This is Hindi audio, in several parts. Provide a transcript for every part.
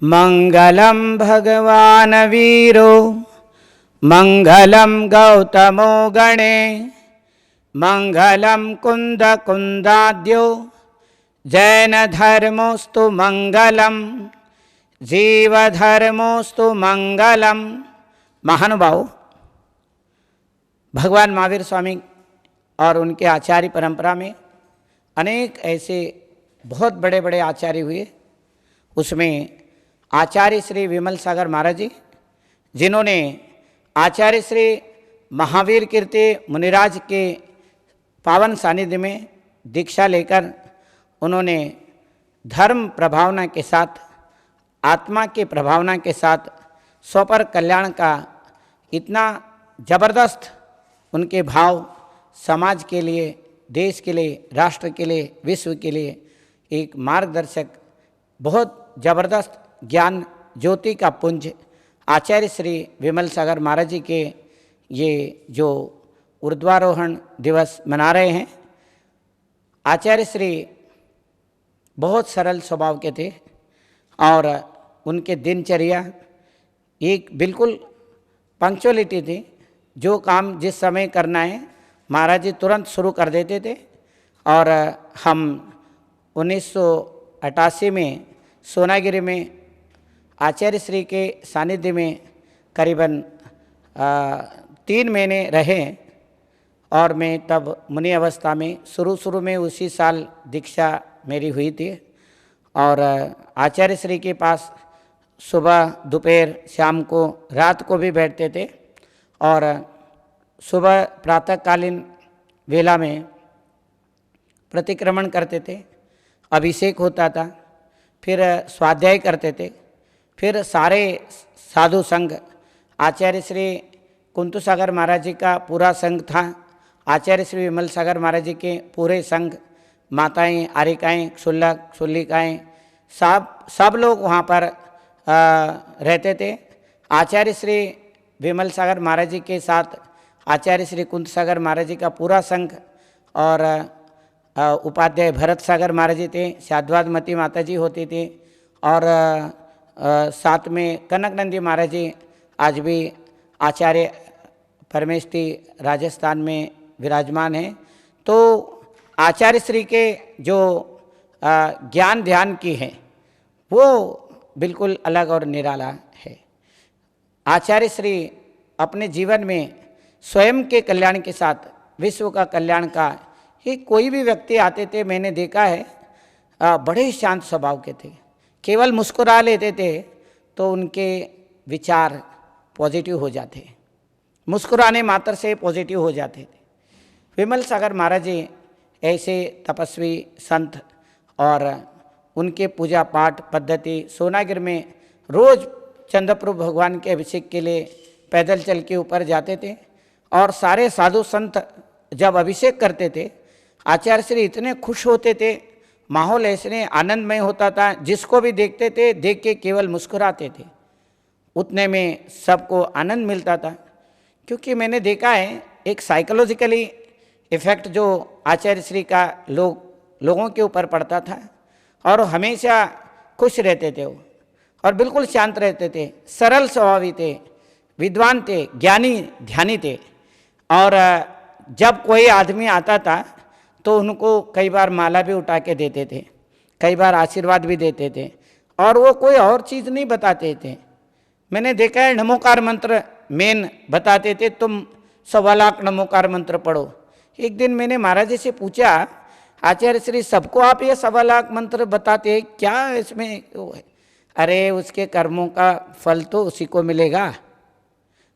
मंगलम भगवान वीरो मंगलम गौतमो गणे मंगलम कुंद कुंदाद्यो जैन धर्मोस्तु मंगलम जीव धर्मोस्तु मंगलम। महानुभाव, भगवान महावीर स्वामी और उनके आचार्य परंपरा में अनेक ऐसे बहुत बड़े बड़े आचार्य हुए। उसमें आचार्य श्री विमल सागर महाराज जी, जिन्होंने आचार्य श्री महावीर कीर्ति मुनिराज के पावन सानिध्य में दीक्षा लेकर उन्होंने धर्म प्रभावना के साथ, आत्मा की प्रभावना के साथ स्वपर कल्याण का इतना जबरदस्त उनके भाव समाज के लिए, देश के लिए, राष्ट्र के लिए, विश्व के लिए एक मार्गदर्शक, बहुत जबरदस्त ज्ञान ज्योति का पुंज आचार्य श्री विमल सागर महाराज जी के ये जो ऊर्ध्वारोहण दिवस मना रहे हैं। आचार्य श्री बहुत सरल स्वभाव के थे और उनके दिनचर्या एक बिल्कुल पंक्चुअलिटी थी। जो काम जिस समय करना है महाराज जी तुरंत शुरू कर देते थे। और हम 1988 में सोनागिरी में आचार्य श्री के सानिध्य में करीबन 3 महीने रहे और मैं तब मुनि अवस्था में शुरू में उसी साल दीक्षा मेरी हुई थी। और आचार्य श्री के पास सुबह, दोपहर, शाम को, रात को भी बैठते थे और सुबह प्रातःकालीन वेला में प्रतिक्रमण करते थे, अभिषेक होता था, फिर स्वाध्याय करते थे, फिर सारे साधु संघ, आचार्य श्री कुंतु सागर महाराज जी का पूरा संघ था, आचार्य श्री विमल सागर महाराज जी के पूरे संघ, माताएं, आरिकाएं, क्षुल्लक, क्षुल्लिकाएं, सब लोग वहाँ पर रहते थे। आचार्य श्री विमल सागर महाराज जी के साथ आचार्य श्री कुंत सागर महाराज जी का पूरा संघ और उपाध्याय भरत सागर महाराज जी थे, साध्वादमती माता जी होती थी और साथ में कनक नंदी महाराज जी आज भी आचार्य परमेष्टि राजस्थान में विराजमान हैं। तो आचार्य श्री के जो ज्ञान ध्यान की है वो बिल्कुल अलग और निराला है। आचार्य श्री अपने जीवन में स्वयं के कल्याण के साथ विश्व का कल्याण का ही कोई भी व्यक्ति आते थे, मैंने देखा है बड़े शांत स्वभाव के थे, केवल मुस्कुरा लेते थे तो उनके विचार पॉजिटिव हो जाते, मुस्कुराने मात्र से पॉजिटिव हो जाते थे। विमल सागर महाराज जी ऐसे तपस्वी संत और उनके पूजा पाठ पद्धति सोनागिर में रोज चंद्रप्रभु भगवान के अभिषेक के लिए पैदल चल के ऊपर जाते थे और सारे साधु संत जब अभिषेक करते थे आचार्य श्री इतने खुश होते थे, माहौल ऐसे आनंदमय होता था, जिसको भी देखते थे देख के केवल मुस्कुराते थे। उतने में सबको आनंद मिलता था, क्योंकि मैंने देखा है एक साइकोलॉजिकली इफेक्ट जो आचार्य श्री का लोगों के ऊपर पड़ता था और हमेशा खुश रहते थे वो और बिल्कुल शांत रहते थे, सरल स्वभावी थे, विद्वान थे, ज्ञानी ध्यानी थे। और जब कोई आदमी आता था तो उनको कई बार माला भी उठा के देते थे, कई बार आशीर्वाद भी देते थे और वो कोई और चीज़ नहीं बताते थे। मैंने देखा है नमोकार मंत्र मेन बताते थे, तुम 1.25 लाख नमोकार मंत्र पढ़ो। एक दिन मैंने महाराज जी से पूछा, आचार्य श्री सबको आप ये 1.25 लाख मंत्र बताते हैं, क्या इसमें वो है? अरे उसके कर्मों का फल तो उसी को मिलेगा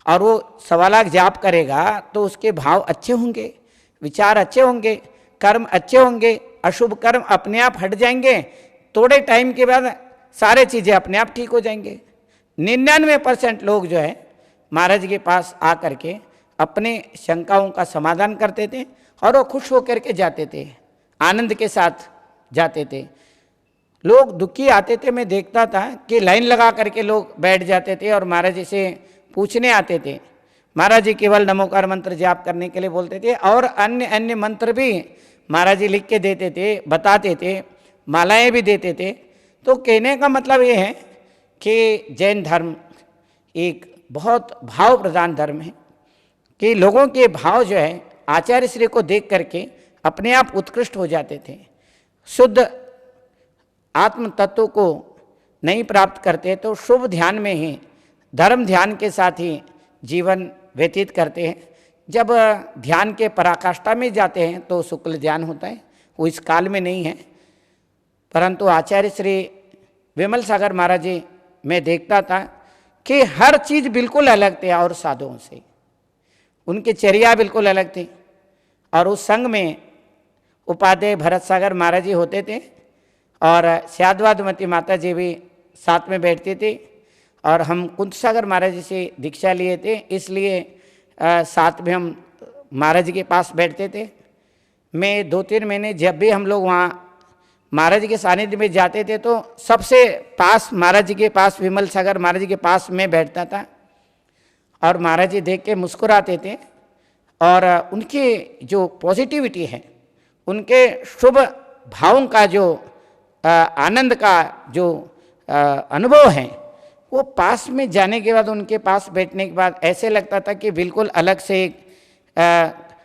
और वो 1.25 लाख जाप करेगा तो उसके भाव अच्छे होंगे, विचार अच्छे होंगे, कर्म अच्छे होंगे, अशुभ कर्म अपने आप हट जाएंगे, थोड़े टाइम के बाद सारे चीज़ें अपने आप ठीक हो जाएंगे। 99% लोग जो है महाराज के पास आ करके अपने शंकाओं का समाधान करते थे और वो खुश होकर के जाते थे, आनंद के साथ जाते थे। लोग दुखी आते थे, मैं देखता था कि लाइन लगा करके लोग बैठ जाते थे और महाराज जी से पूछने आते थे। महाराज जी केवल नमोकार मंत्र जाप करने के लिए बोलते थे और अन्य अन्य मंत्र भी महाराज जी लिख के देते थे, बताते थे, मालाएं भी देते थे। तो कहने का मतलब ये है कि जैन धर्म एक बहुत भाव प्रधान धर्म है, कि लोगों के भाव जो है आचार्य श्री को देख करके अपने आप उत्कृष्ट हो जाते थे। शुद्ध आत्म तत्व को नहीं प्राप्त करते तो शुभ ध्यान में ही, धर्म ध्यान के साथ ही जीवन व्यतीत करते हैं। जब ध्यान के पराकाष्ठा में जाते हैं तो शुक्ल ध्यान होता है, वो इस काल में नहीं है। परंतु आचार्य श्री विमल सागर महाराज जी मैं देखता था कि हर चीज़ बिल्कुल अलग थे और साधुओं से, उनकी चर्या बिल्कुल अलग थी। और उस संघ में उपाध्याय भरत सागर महाराज जी होते थे और श्यादवादमती माता जी भी साथ में बैठती थी, और हम कुंत सागर महाराज जी से दीक्षा लिए थे, इसलिए साथ में हम महाराज जी के पास बैठते थे। मैं 2-3 महीने जब भी हम लोग वहाँ महाराज जी के सानिध्य में जाते थे तो सबसे पास महाराज जी के पास, विमल सागर महाराज जी के पास मैं बैठता था, और महाराज जी देख के मुस्कुराते थे। और उनकी जो पॉजिटिविटी है, उनके शुभ भावों का जो आनंद का जो अनुभव है, वो पास में जाने के बाद, उनके पास बैठने के बाद ऐसे लगता था कि बिल्कुल अलग से एक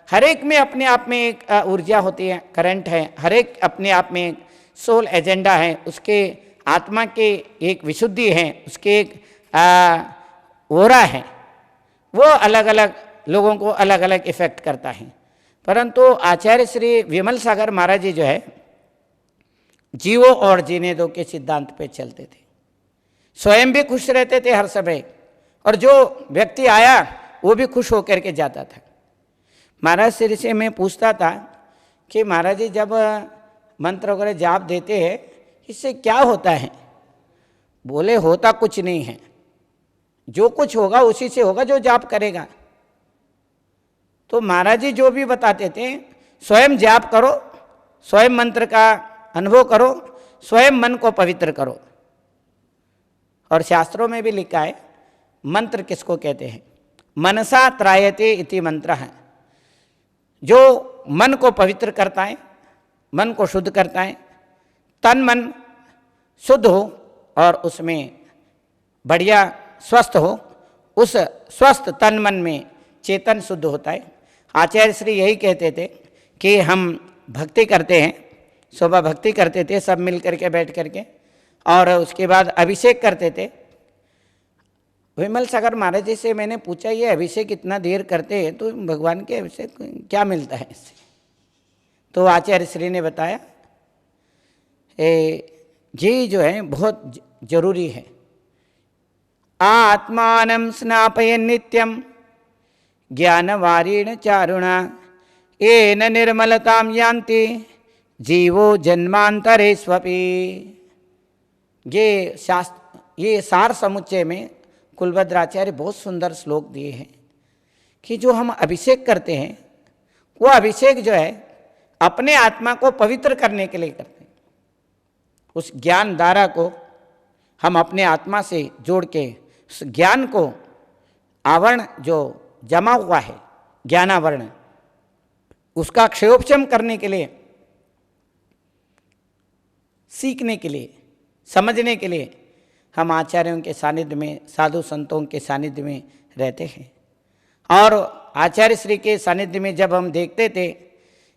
हर एक में अपने आप में एक ऊर्जा होती है, करंट है, हर एक अपने आप में एक सोल एजेंडा है, उसके आत्मा के एक विशुद्धि है, उसके एक ओरा है, वो अलग अलग लोगों को अलग अलग इफेक्ट करता है। परंतु आचार्य श्री विमल सागर महाराज जी जो है जीवो और जीने दो के सिद्धांत पे चलते थे। स्वयं भी खुश रहते थे हर समय, और जो व्यक्ति आया वो भी खुश होकर के जाता था। महाराज श्री से मैं पूछता था कि महाराज जी जब मंत्र वगैरह जाप देते हैं इससे क्या होता है? बोले होता कुछ नहीं है, जो कुछ होगा उसी से होगा जो जाप करेगा। तो महाराज जी जो भी बताते थे, स्वयं जाप करो, स्वयं मंत्र का अनुभव करो, स्वयं मन को पवित्र करो। और शास्त्रों में भी लिखा है मंत्र किसको कहते हैं, मनसा त्रायते इति मंत्र है। जो मन को पवित्र करता है, मन को शुद्ध करता है, तन मन शुद्ध हो और उसमें बढ़िया स्वस्थ हो, उस स्वस्थ तन मन में चेतन शुद्ध होता है। आचार्य श्री यही कहते थे कि हम भक्ति करते हैं, सुबह भक्ति करते थे सब मिल करके बैठ करके, और उसके बाद अभिषेक करते थे। विमल सागर महाराज जी से मैंने पूछा ये अभिषेक इतना देर करते हैं तो भगवान के अभिषेक क्या मिलता है इससे? तो आचार्य श्री ने बताया ये जो है बहुत जरूरी है। आत्मानं स्नापयन् नित्यं ज्ञानवारेण चारुणा येन निर्मलतां यान्ति जीवो जन्मांतरेष्वपि। ये सार समुच्चय में कुलभद्राचार्य बहुत सुंदर श्लोक दिए हैं कि जो हम अभिषेक करते हैं वो अभिषेक जो है अपने आत्मा को पवित्र करने के लिए करते हैं। उस ज्ञान धारा को हम अपने आत्मा से जोड़ के उस ज्ञान को, आवरण जो जमा हुआ है ज्ञानावरण, उसका क्षयोपशम करने के लिए, सीखने के लिए, समझने के लिए हम आचार्यों के सानिध्य में, साधु संतों के सानिध्य में रहते हैं। और आचार्य श्री के सानिध्य में जब हम देखते थे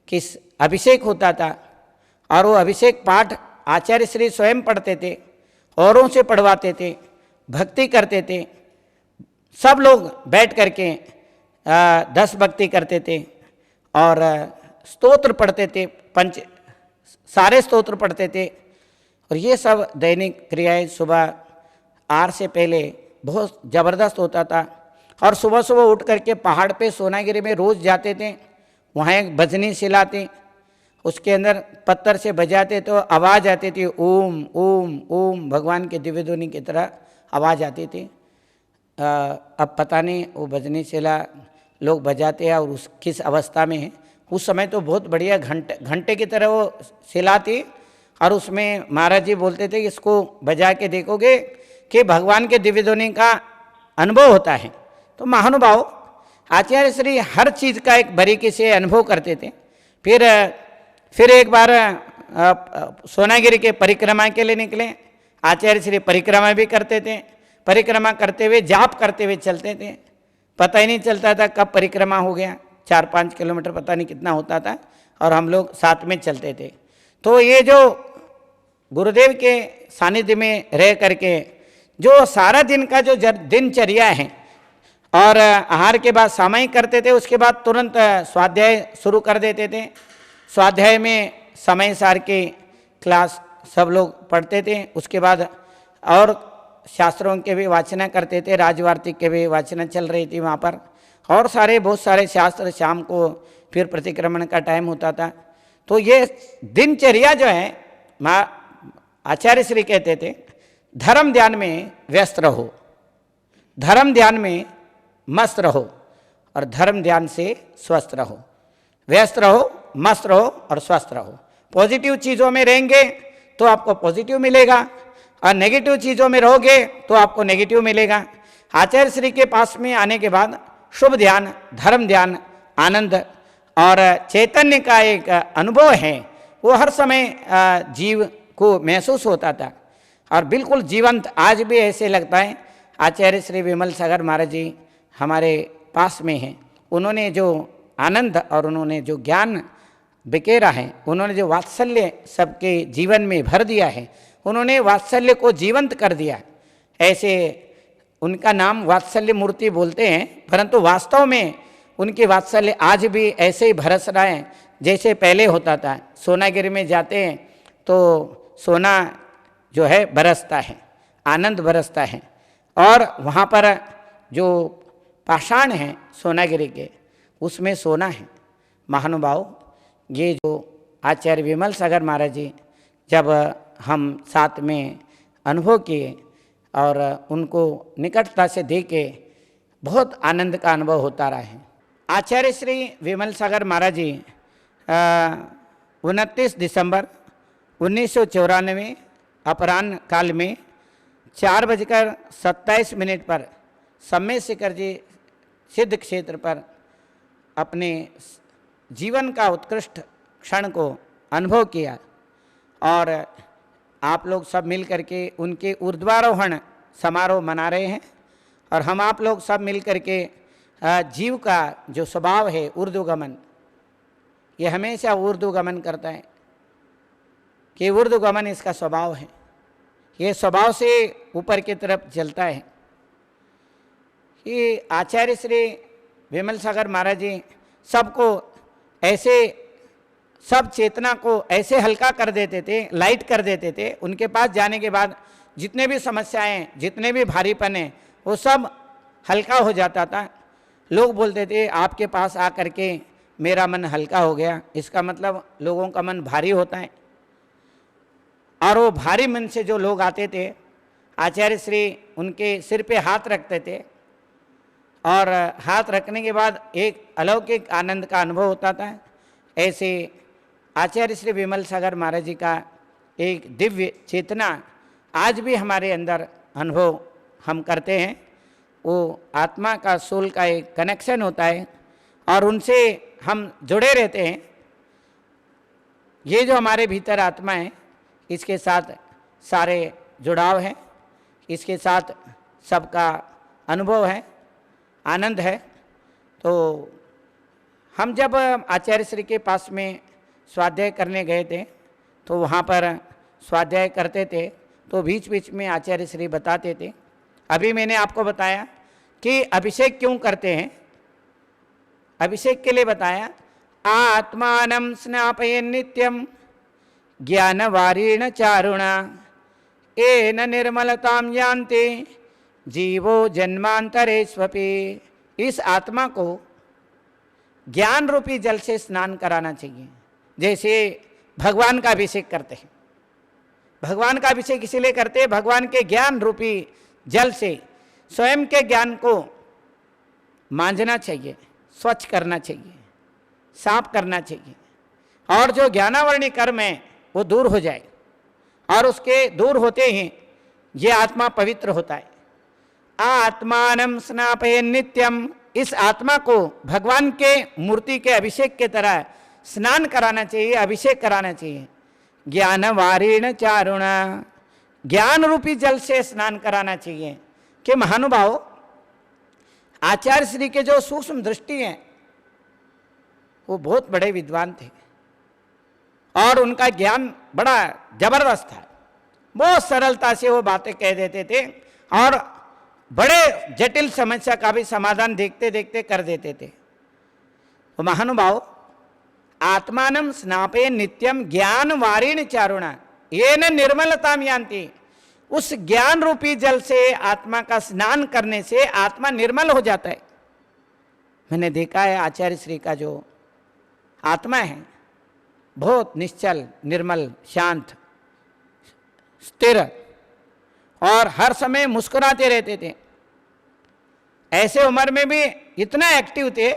कि अभिषेक होता था, और वो अभिषेक पाठ आचार्य श्री स्वयं पढ़ते थे, औरों से पढ़वाते थे, भक्ति करते थे, सब लोग बैठ करके 10 भक्ति करते थे और स्तोत्र पढ़ते थे, सारे स्तोत्र पढ़ते थे। और ये सब दैनिक क्रियाएं सुबह 8 से पहले बहुत ज़बरदस्त होता था। और सुबह सुबह उठ करके पहाड़ पे सोनागिरी में रोज़ जाते थे, वहाँ एक भजनी शिला थी, उसके अंदर पत्थर से बजाते तो आवाज़ आती थी, ओम ओम ओम, भगवान के दिव्य ध्वनि की तरह आवाज़ आती थी। अब पता नहीं वो भजनी शिला लोग बजाते हैं और उस किस अवस्था में है। उस समय तो बहुत बढ़िया घंटे की तरह वो शिला थी, और उसमें महाराज जी बोलते थे कि इसको बजा के देखोगे कि भगवान के दिव्य ध्वनि का अनुभव होता है। तो महानुभाव आचार्य श्री हर चीज़ का एक बारीकी से अनुभव करते थे। फिर एक बार सोनागिरी के परिक्रमा के लिए निकले, आचार्य श्री परिक्रमा भी करते थे, परिक्रमा करते हुए जाप करते हुए चलते थे, पता ही नहीं चलता था कब परिक्रमा हो गया, 4-5 किलोमीटर पता नहीं कितना होता था, और हम लोग साथ में चलते थे। तो ये जो गुरुदेव के सानिध्य में रह करके जो सारा दिन का जो दिनचर्या है, और आहार के बाद सामायिक करते थे, उसके बाद तुरंत स्वाध्याय शुरू कर देते थे। स्वाध्याय में समय सार के क्लास सब लोग पढ़ते थे, उसके बाद और शास्त्रों के भी वाचना करते थे, राजवार्तिक के भी वाचना चल रही थी वहाँ पर, और बहुत सारे शास्त्र। शाम को फिर प्रतिक्रमण का टाइम होता था। तो ये दिनचर्या जो है, आचार्य श्री कहते थे धर्म ध्यान में व्यस्त रहो, धर्म ध्यान में मस्त रहो, और धर्म ध्यान से स्वस्थ रहो। व्यस्त रहो, मस्त रहो और स्वस्थ रहो। पॉजिटिव चीज़ों में रहेंगे तो आपको पॉजिटिव मिलेगा, और नेगेटिव चीज़ों में रहोगे तो आपको नेगेटिव मिलेगा। आचार्य श्री के पास में आने के बाद शुभ ध्यान, धर्म ध्यान, आनंद और चैतन्य का एक अनुभव है, वो हर समय जीव को महसूस होता था, और बिल्कुल जीवंत आज भी ऐसे लगता है। आचार्य श्री विमल सागर महाराज जी हमारे पास में हैं। उन्होंने जो आनंद और उन्होंने जो ज्ञान बिखेरा है, उन्होंने जो वात्सल्य सबके जीवन में भर दिया है, उन्होंने वात्सल्य को जीवंत कर दिया। ऐसे उनका नाम वात्सल्य मूर्ति बोलते हैं, परंतु वास्तव में उनकी वात्सल्य आज भी ऐसे ही बरस रहा है जैसे पहले होता था। सोनागिरी में जाते हैं तो सोना जो है बरसता है, आनंद बरसता है, और वहाँ पर जो पाषाण हैं सोनागिरी के, उसमें सोना है। महानुभाव, ये जो आचार्य विमल सागर महाराज जी जब हम साथ में अनुभव किए और उनको निकटता से देखे, बहुत आनंद का अनुभव होता रहा है। आचार्य श्री विमल सागर महाराज जी 29 दिसंबर 1994 अपराह्न काल में 4:27 पर सम्मेद शिखर जी सिद्ध क्षेत्र पर अपने जीवन का उत्कृष्ट क्षण को अनुभव किया, और आप लोग सब मिल करके उनके ऊर्ध्वारोहण समारोह मना रहे हैं। और हम आप लोग सब मिल करके जीव का जो स्वभाव है ऊर्ध्वगमन, ये हमेशा ऊर्ध्वगमन करता है, कि ऊर्ध्वगमन इसका स्वभाव है, ये स्वभाव से ऊपर की तरफ चलता है। कि आचार्य श्री विमल सागर महाराज जी सबको ऐसे, सब चेतना को ऐसे हल्का कर देते थे, लाइट कर देते थे। उनके पास जाने के बाद जितने भी समस्याएं, जितने भी भारीपन है, वो सब हल्का हो जाता था। लोग बोलते थे आपके पास आकर के मेरा मन हल्का हो गया, इसका मतलब लोगों का मन भारी होता है। और वो भारी मन से जो लोग आते थे, आचार्य श्री उनके सिर पे हाथ रखते थे, और हाथ रखने के बाद एक अलौकिक आनंद का अनुभव होता था। ऐसे आचार्य श्री विमल सागर महाराज जी का एक दिव्य चेतना आज भी हमारे अंदर अनुभव हम करते हैं। वो आत्मा का सोल का एक कनेक्शन होता है, और उनसे हम जुड़े रहते हैं। ये जो हमारे भीतर आत्मा है, इसके साथ सारे जुड़ाव है, इसके साथ सबका अनुभव है, आनंद है। तो हम जब आचार्य श्री के पास में स्वाध्याय करने गए थे, तो वहाँ पर स्वाध्याय करते थे, तो बीच बीच में आचार्य श्री बताते थे। अभी मैंने आपको बताया कि अभिषेक क्यों करते हैं, अभिषेक के लिए बताया। आत्मानं स्नापयन् नित्यं ज्ञानवारेण चारुणा येन निर्मलतां यान्ति जीवो जन्मांतरेष्वपि। इस आत्मा को ज्ञान रूपी जल से स्नान कराना चाहिए, जैसे भगवान का अभिषेक करते हैं। भगवान का अभिषेक इसीलिए करते हैं, भगवान के ज्ञान रूपी जल से स्वयं के ज्ञान को मांझना चाहिए, स्वच्छ करना चाहिए, साफ करना चाहिए, और जो ज्ञानावरणी कर्म है वो दूर हो जाए, और उसके दूर होते ही ये आत्मा पवित्र होता है। आत्मानं स्नापयन् नित्यम, इस आत्मा को भगवान के मूर्ति के अभिषेक के तरह स्नान कराना चाहिए, अभिषेक कराना चाहिए। ज्ञानवारेण चारुणा, ज्ञान रूपी जल से स्नान कराना चाहिए। कि महानुभाव, आचार्य श्री के जो सूक्ष्म दृष्टि हैं वो बहुत बड़े विद्वान थे और उनका ज्ञान बड़ा जबरदस्त था। बहुत सरलता से वो बातें कह देते थे और बड़े जटिल समस्या का भी समाधान देखते देखते कर देते थे। तो महानुभाव, आत्मानं स्नापे नित्यम ज्ञान वारिण चारुणा येन निर्मलताम यान्ति। उस ज्ञान रूपी जल से आत्मा का स्नान करने से आत्मा निर्मल हो जाता है। मैंने देखा है आचार्य श्री का जो आत्मा है बहुत निश्चल, निर्मल, शांत, स्थिर और हर समय मुस्कुराते रहते थे। ऐसे उम्र में भी इतना एक्टिव थे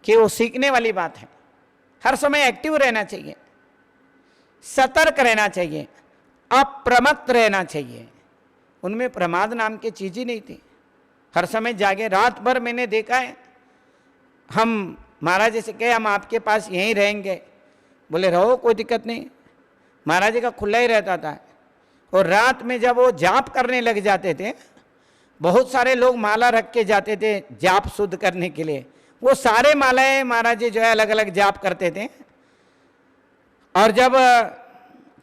कि वो सीखने वाली बात है। हर समय एक्टिव रहना चाहिए, सतर्क रहना चाहिए, अप्रमत्त रहना चाहिए। उनमें प्रमाद नाम की चीज ही नहीं थी। हर समय जागे, रात भर मैंने देखा है। हम महाराज जी से कहे हम आपके पास यहीं रहेंगे, बोले रहो कोई दिक्कत नहीं। महाराज जी का खुला ही रहता था। और रात में जब वो जाप करने लग जाते थे, बहुत सारे लोग माला रख के जाते थे जाप शुद्ध करने के लिए। वो सारे मालाएं महाराज जी जो है अलग अलग जाप करते थे। और जब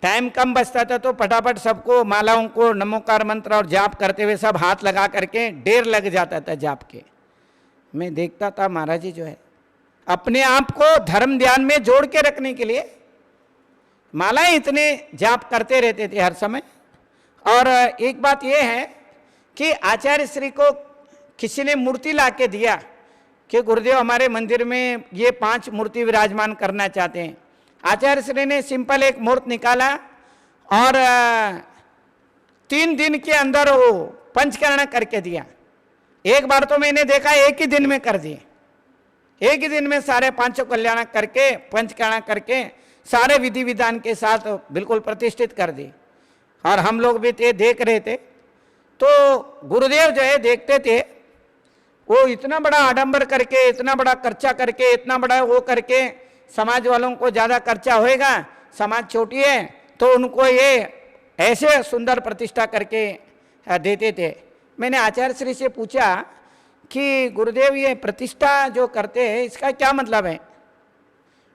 टाइम कम बचता था तो फटाफट सबको मालाओं को नमोकार मंत्र और जाप करते हुए सब हाथ लगा करके ढेर लग जाता था जाप के। मैं देखता था महाराज जी जो है अपने आप को धर्म ध्यान में जोड़ के रखने के लिए मालाएं इतने जाप करते रहते थे हर समय। और एक बात यह है कि आचार्य श्री को किसी ने मूर्ति ला के दिया कि गुरुदेव हमारे मंदिर में ये 5 मूर्ति विराजमान करना चाहते हैं। आचार्य श्री ने सिंपल एक मूर्त निकाला और 3 दिन के अंदर वो पंचकर्ण करके दिया। एक बार तो मैंने देखा एक ही दिन में कर दिए। एक ही दिन में सारे 5 कल्याण करके पंचकर्ण करके सारे विधि विधान के साथ बिल्कुल प्रतिष्ठित कर दी। और हम लोग भी थे, देख रहे थे। तो गुरुदेव जो है देखते थे, वो इतना बड़ा आडंबर करके, इतना बड़ा खर्चा करके, इतना बड़ा वो करके, समाज वालों को ज़्यादा खर्चा होएगा, समाज छोटी है, तो उनको ये ऐसे सुंदर प्रतिष्ठा करके देते थे। मैंने आचार्य श्री से पूछा कि गुरुदेव ये प्रतिष्ठा जो करते हैं इसका क्या मतलब है।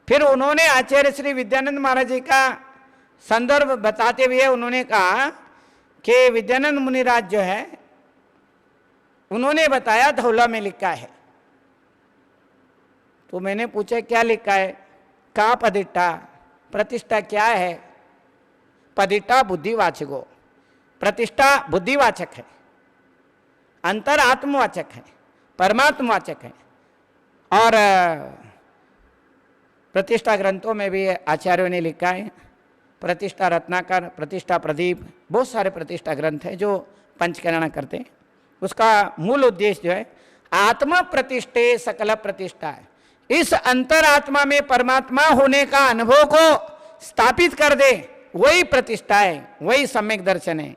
फिर उन्होंने आचार्य श्री विद्यानंद महाराज जी का संदर्भ बताते हुए उन्होंने कहा कि विद्यानंद मुनिराज जो है उन्होंने बताया धौला में लिखा है। तो मैंने पूछा क्या लिखा है। का पदिट्ठा, प्रतिष्ठा क्या है। पदिट्ठा बुद्धिवाचको, प्रतिष्ठा बुद्धिवाचक है, अंतर आत्मवाचक है, परमात्मवाचक है। और प्रतिष्ठा ग्रंथों में भी आचार्यों ने लिखा है, प्रतिष्ठा रत्नाकर, प्रतिष्ठा प्रदीप, बहुत सारे प्रतिष्ठा ग्रंथ हैं जो पंचकरण करते हैं। उसका मूल उद्देश्य जो है आत्मा प्रतिष्ठे सकल प्रतिष्ठा है। इस अंतरात्मा में परमात्मा होने का अनुभव को स्थापित कर दे, वही प्रतिष्ठा है, वही सम्यक दर्शन है।